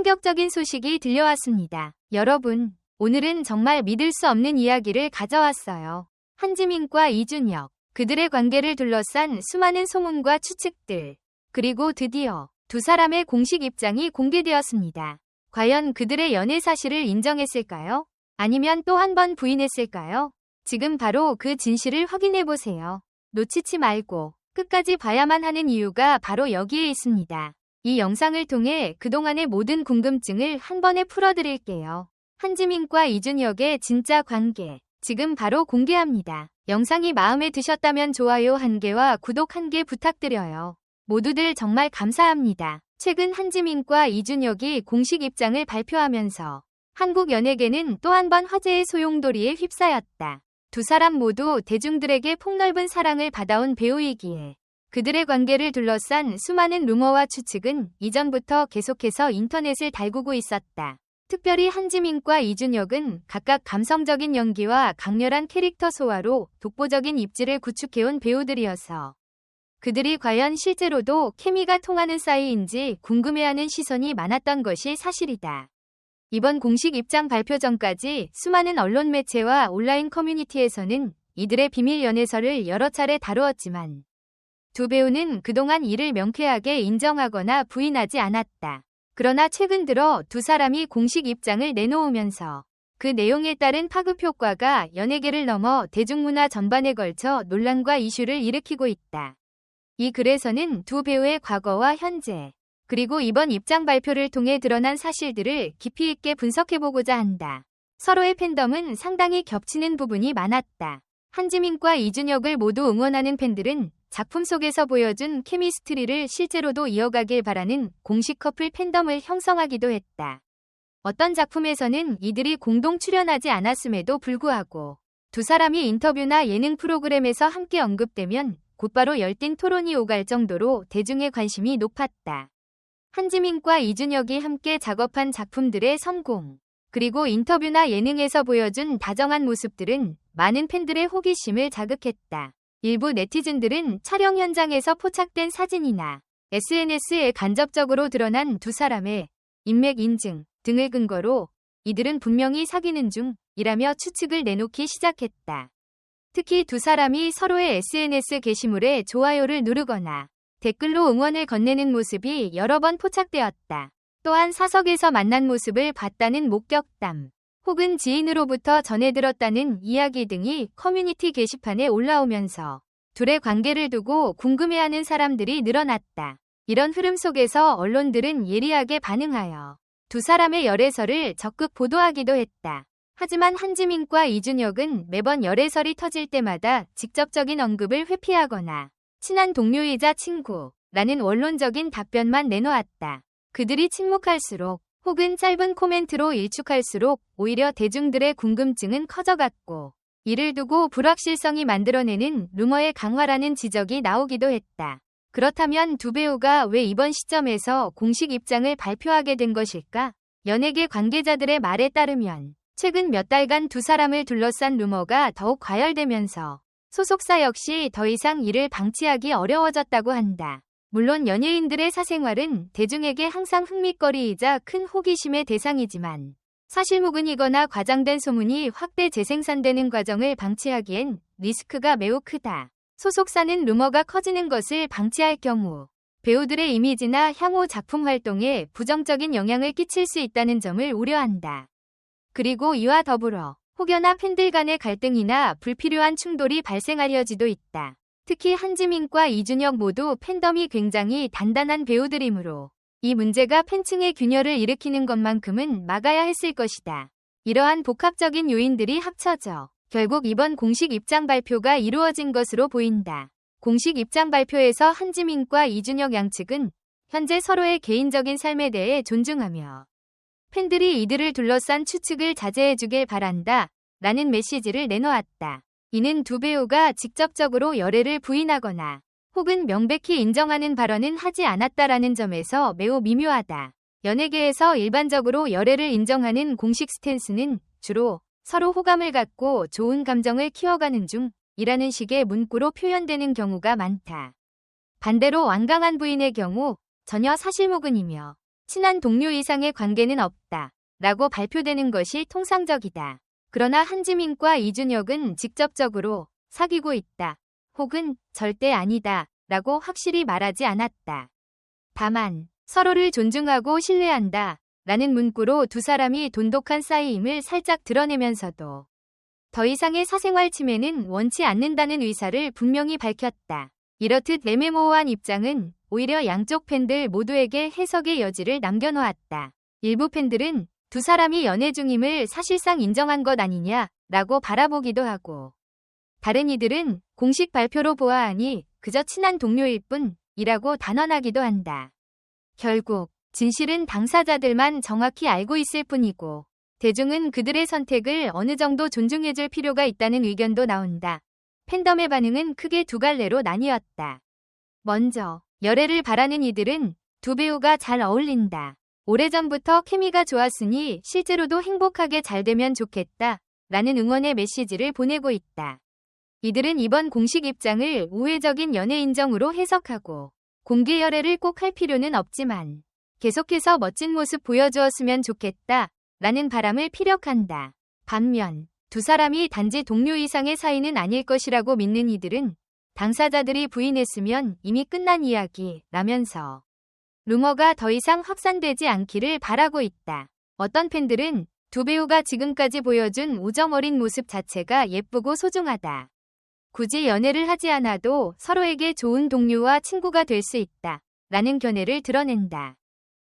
충격적인 소식이 들려왔습니다. 여러분, 오늘은 정말 믿을 수 없는 이야기를 가져왔어요. 한지민과 이준혁, 그들의 관계를 둘러싼 수많은 소문과 추측들, 그리고 드디어 두 사람의 공식 입장이 공개되었습니다. 과연 그들의 연애 사실을 인정했을까요? 아니면 또 한 번 부인했을까요? 지금 바로 그 진실을 확인해보세요. 놓치지 말고 끝까지 봐야만 하는 이유가 바로 여기에 있습니다. 이 영상을 통해 그동안의 모든 궁금증을 한 번에 풀어드릴게요. 한지민과 이준혁의 진짜 관계, 지금 바로 공개합니다. 영상이 마음에 드셨다면 좋아요 1개와 구독 1개 부탁드려요. 모두들 정말 감사합니다. 최근 한지민과 이준혁이 공식 입장을 발표하면서 한국 연예계는 또 한 번 화제의 소용돌이에 휩싸였다. 두 사람 모두 대중들에게 폭넓은 사랑을 받아온 배우이기에 그들의 관계를 둘러싼 수많은 루머와 추측은 이전부터 계속해서 인터넷을 달구고 있었다. 특별히 한지민과 이준혁은 각각 감성적인 연기와 강렬한 캐릭터 소화로 독보적인 입지를 구축해온 배우들이어서 그들이 과연 실제로도 케미가 통하는 사이인지 궁금해하는 시선이 많았던 것이 사실이다. 이번 공식 입장 발표 전까지 수많은 언론 매체와 온라인 커뮤니티에서는 이들의 비밀 연애설을 여러 차례 다루었지만 두 배우는 그동안 이를 명쾌하게 인정하거나 부인하지 않았다. 그러나 최근 들어 두 사람이 공식 입장을 내놓으면서 그 내용에 따른 파급 효과가 연예계를 넘어 대중문화 전반에 걸쳐 논란과 이슈를 일으키고 있다. 이 글에서는 두 배우의 과거와 현재, 그리고 이번 입장 발표를 통해 드러난 사실들을 깊이 있게 분석해보고자 한다. 서로의 팬덤은 상당히 겹치는 부분이 많았다. 한지민과 이준혁을 모두 응원하는 팬들은 작품 속에서 보여준 케미스트리를 실제로도 이어가길 바라는 공식 커플 팬덤을 형성하기도 했다. 어떤 작품에서는 이들이 공동 출연하지 않았음에도 불구하고 두 사람이 인터뷰나 예능 프로그램에서 함께 언급되면 곧바로 열띤 토론이 오갈 정도로 대중의 관심이 높았다. 한지민과 이준혁이 함께 작업한 작품들의 성공, 그리고 인터뷰나 예능에서 보여준 다정한 모습들은 많은 팬들의 호기심을 자극했다. 일부 네티즌들은 촬영 현장에서 포착된 사진이나 SNS에 간접적으로 드러난 두 사람의 인맥 인증 등을 근거로 이들은 분명히 사귀는 중이라며 추측을 내놓기 시작했다. 특히 두 사람이 서로의 SNS 게시물에 좋아요를 누르거나 댓글로 응원을 건네는 모습이 여러 번 포착되었다. 또한 사석에서 만난 모습을 봤다는 목격담, 혹은 지인으로부터 전해 들었다는 이야기 등이 커뮤니티 게시판에 올라오면서 둘의 관계를 두고 궁금해하는 사람들이 늘어났다. 이런 흐름 속에서 언론들은 예리하게 반응하여 두 사람의 열애설을 적극 보도하기도 했다. 하지만 한지민과 이준혁은 매번 열애설이 터질 때마다 직접적인 언급을 회피하거나 친한 동료이자 친구라는 원론적인 답변만 내놓았다. 그들이 침묵할수록 혹은 짧은 코멘트로 일축할수록 오히려 대중들의 궁금증은 커져갔고 이를 두고 불확실성이 만들어내는 루머의 강화라는 지적이 나오기도 했다. 그렇다면 두 배우가 왜 이번 시점에서 공식 입장을 발표하게 된 것일까? 연예계 관계자들의 말에 따르면 최근 몇 달간 두 사람을 둘러싼 루머가 더욱 과열되면서 소속사 역시 더 이상 이를 방치하기 어려워졌다고 한다. 물론 연예인들의 사생활은 대중에게 항상 흥미거리이자 큰 호기심의 대상이지만 사실무근이거나 과장된 소문이 확대 재생산되는 과정을 방치하기엔 리스크가 매우 크다. 소속사는 루머가 커지는 것을 방치할 경우 배우들의 이미지나 향후 작품 활동에 부정적인 영향을 끼칠 수 있다는 점을 우려한다. 그리고 이와 더불어 혹여나 팬들 간의 갈등이나 불필요한 충돌이 발생하려지도 있다. 특히 한지민과 이준혁 모두 팬덤이 굉장히 단단한 배우들이므로 이 문제가 팬층의 균열을 일으키는 것만큼은 막아야 했을 것이다. 이러한 복합적인 요인들이 합쳐져 결국 이번 공식 입장 발표가 이루어진 것으로 보인다. 공식 입장 발표에서 한지민과 이준혁 양측은 현재 서로의 개인적인 삶에 대해 존중하며 팬들이 이들을 둘러싼 추측을 자제해주길 바란다 라는 메시지를 내놓았다. 이는 두 배우가 직접적으로 열애를 부인하거나 혹은 명백히 인정하는 발언은 하지 않았다라는 점에서 매우 미묘하다. 연예계에서 일반적으로 열애를 인정하는 공식 스탠스는 주로 서로 호감을 갖고 좋은 감정을 키워가는 중이라는 식의 문구로 표현되는 경우가 많다. 반대로 완강한 부인의 경우 전혀 사실무근이며 친한 동료 이상의 관계는 없다 라고 발표되는 것이 통상적이다. 그러나 한지민과 이준혁은 직접적으로 사귀고 있다 혹은 절대 아니다 라고 확실히 말하지 않았다. 다만 서로를 존중하고 신뢰한다 라는 문구로 두 사람이 돈독한 사이임을 살짝 드러내면서도 더 이상의 사생활 침해는 원치 않는다는 의사를 분명히 밝혔다. 이렇듯 애매모호한 입장은 오히려 양쪽 팬들 모두에게 해석의 여지를 남겨놓았다. 일부 팬들은 두 사람이 연애 중임을 사실상 인정한 것 아니냐 라고 바라보기도 하고, 다른 이들은 공식 발표로 보아하니 그저 친한 동료일 뿐이라고 단언하기도 한다. 결국 진실은 당사자들만 정확히 알고 있을 뿐이고, 대중은 그들의 선택을 어느 정도 존중해줄 필요가 있다는 의견도 나온다. 팬덤의 반응은 크게 두 갈래로 나뉘었다. 먼저 열애를 바라는 이들은 두 배우가 잘 어울린다. 오래전부터 케미가 좋았으니 실제로도 행복하게 잘 되면 좋겠다 라는 응원의 메시지를 보내고 있다. 이들은 이번 공식 입장을 우회적인 연애 인정으로 해석하고, 공개 열애를 꼭 할 필요는 없지만 계속해서 멋진 모습 보여주었으면 좋겠다 라는 바람을 피력한다. 반면 두 사람이 단지 동료 이상의 사이는 아닐 것이라고 믿는 이들은 당사자들이 부인했으면 이미 끝난 이야기라면서 루머가 더 이상 확산되지 않기를 바라고 있다. 어떤 팬들은 두 배우가 지금까지 보여준 우정 어린 모습 자체가 예쁘고 소중하다. 굳이 연애를 하지 않아도 서로에게 좋은 동료와 친구가 될 수 있다 라는 견해를 드러낸다.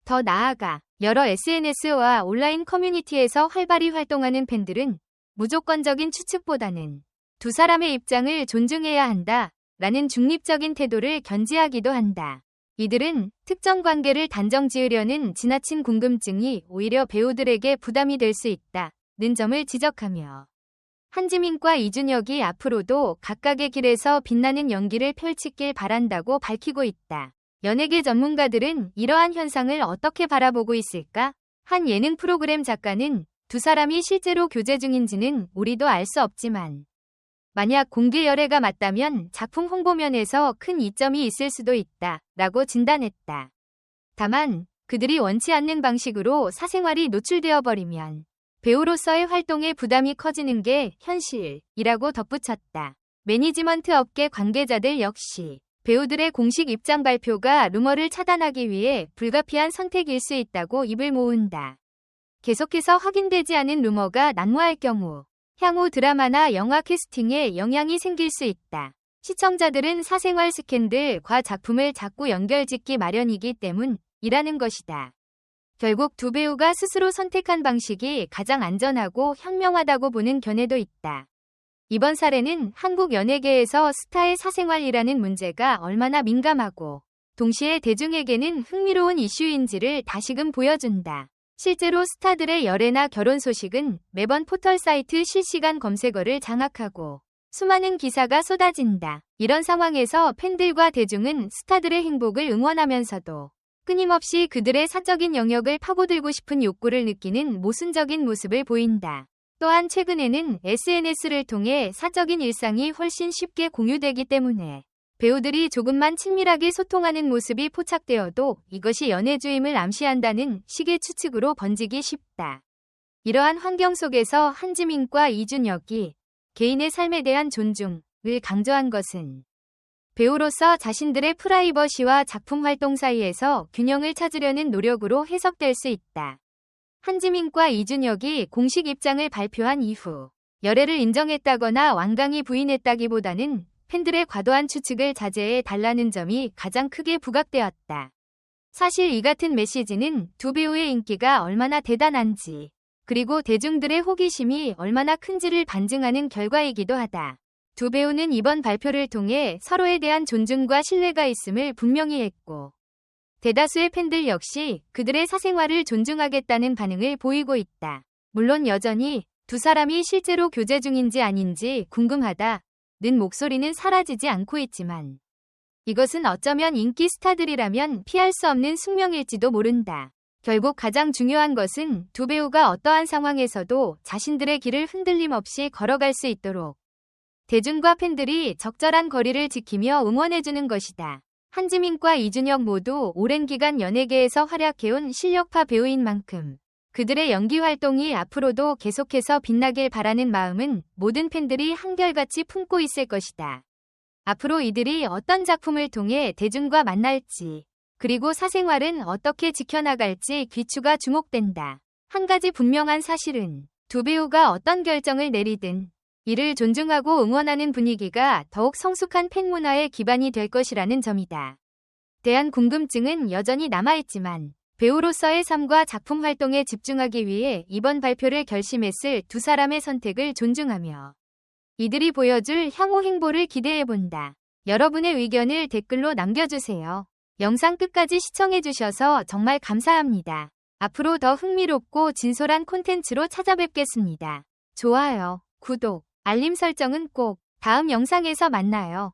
더 나아가 여러 SNS와 온라인 커뮤니티에서 활발히 활동하는 팬들은 무조건적인 추측보다는 두 사람의 입장을 존중해야 한다 라는 중립적인 태도를 견지하기도 한다. 이들은 특정 관계를 단정 지으려는 지나친 궁금증이 오히려 배우들에게 부담이 될 수 있다는 점을 지적하며, 한지민과 이준혁이 앞으로도 각각의 길에서 빛나는 연기를 펼치길 바란다고 밝히고 있다. 연예계 전문가들은 이러한 현상을 어떻게 바라보고 있을까? 한 예능 프로그램 작가는 두 사람이 실제로 교제 중인지는 우리도 알 수 없지만 만약 공개 열애가 맞다면 작품 홍보면에서 큰 이점이 있을 수도 있다 라고 진단했다. 다만 그들이 원치 않는 방식으로 사생활이 노출되어 버리면 배우로서의 활동에 부담이 커지는 게 현실이라고 덧붙였다. 매니지먼트 업계 관계자들 역시 배우들의 공식 입장 발표가 루머를 차단하기 위해 불가피한 선택일 수 있다고 입을 모은다. 계속해서 확인되지 않은 루머가 난무할 경우 향후 드라마나 영화 캐스팅에 영향이 생길 수 있다. 시청자들은 사생활 스캔들과 작품을 자꾸 연결짓기 마련이기 때문이라는 것이다. 결국 두 배우가 스스로 선택한 방식이 가장 안전하고 현명하다고 보는 견해도 있다. 이번 사례는 한국 연예계에서 스타의 사생활이라는 문제가 얼마나 민감하고 동시에 대중에게는 흥미로운 이슈인지를 다시금 보여준다. 실제로 스타들의 열애나 결혼 소식은 매번 포털 사이트 실시간 검색어를 장악하고 수많은 기사가 쏟아진다. 이런 상황에서 팬들과 대중은 스타들의 행복을 응원하면서도 끊임없이 그들의 사적인 영역을 파고들고 싶은 욕구를 느끼는 모순적인 모습을 보인다. 또한 최근에는 SNS를 통해 사적인 일상이 훨씬 쉽게 공유되기 때문에 배우들이 조금만 친밀하게 소통하는 모습이 포착되어도 이것이 연애주임을 암시한다는 식의 추측으로 번지기 쉽다. 이러한 환경 속에서 한지민과 이준혁이 개인의 삶에 대한 존중을 강조한 것은 배우로서 자신들의 프라이버시와 작품 활동 사이에서 균형을 찾으려는 노력으로 해석될 수 있다. 한지민과 이준혁이 공식 입장을 발표한 이후 열애를 인정했다거나 완강히 부인했다기보다는 팬들의 과도한 추측을 자제해 달라는 점이 가장 크게 부각되었다. 사실 이 같은 메시지는 두 배우의 인기가 얼마나 대단한지, 그리고 대중들의 호기심이 얼마나 큰지를 반증하는 결과이기도 하다. 두 배우는 이번 발표를 통해 서로에 대한 존중과 신뢰가 있음을 분명히 했고, 대다수의 팬들 역시 그들의 사생활을 존중하겠다는 반응을 보이고 있다. 물론 여전히 두 사람이 실제로 교제 중인지 아닌지 궁금하다는 목소리는 사라지지 않고 있지만, 이것은 어쩌면 인기 스타들이라면 피할 수 없는 숙명일지도 모른다. 결국 가장 중요한 것은 두 배우가 어떠한 상황에서도 자신들의 길을 흔들림 없이 걸어갈 수 있도록 대중과 팬들이 적절한 거리를 지키며 응원해주는 것이다. 한지민과 이준혁 모두 오랜 기간 연예계에서 활약해온 실력파 배우인 만큼 그들의 연기 활동이 앞으로도 계속해서 빛나길 바라는 마음은 모든 팬들이 한결같이 품고 있을 것이다. 앞으로 이들이 어떤 작품을 통해 대중과 만날지, 그리고 사생활은 어떻게 지켜나갈지 귀추가 주목된다. 한 가지 분명한 사실은 두 배우가 어떤 결정을 내리든 이를 존중하고 응원하는 분위기가 더욱 성숙한 팬문화의 기반이 될 것이라는 점이다. 대한 궁금증은 여전히 남아있지만 배우로서의 삶과 작품 활동에 집중하기 위해 이번 발표를 결심했을 두 사람의 선택을 존중하며 이들이 보여줄 향후 행보를 기대해본다. 여러분의 의견을 댓글로 남겨주세요. 영상 끝까지 시청해주셔서 정말 감사합니다. 앞으로 더 흥미롭고 진솔한 콘텐츠로 찾아뵙겠습니다. 좋아요, 구독, 알림 설정은 꼭 다음 영상에서 만나요.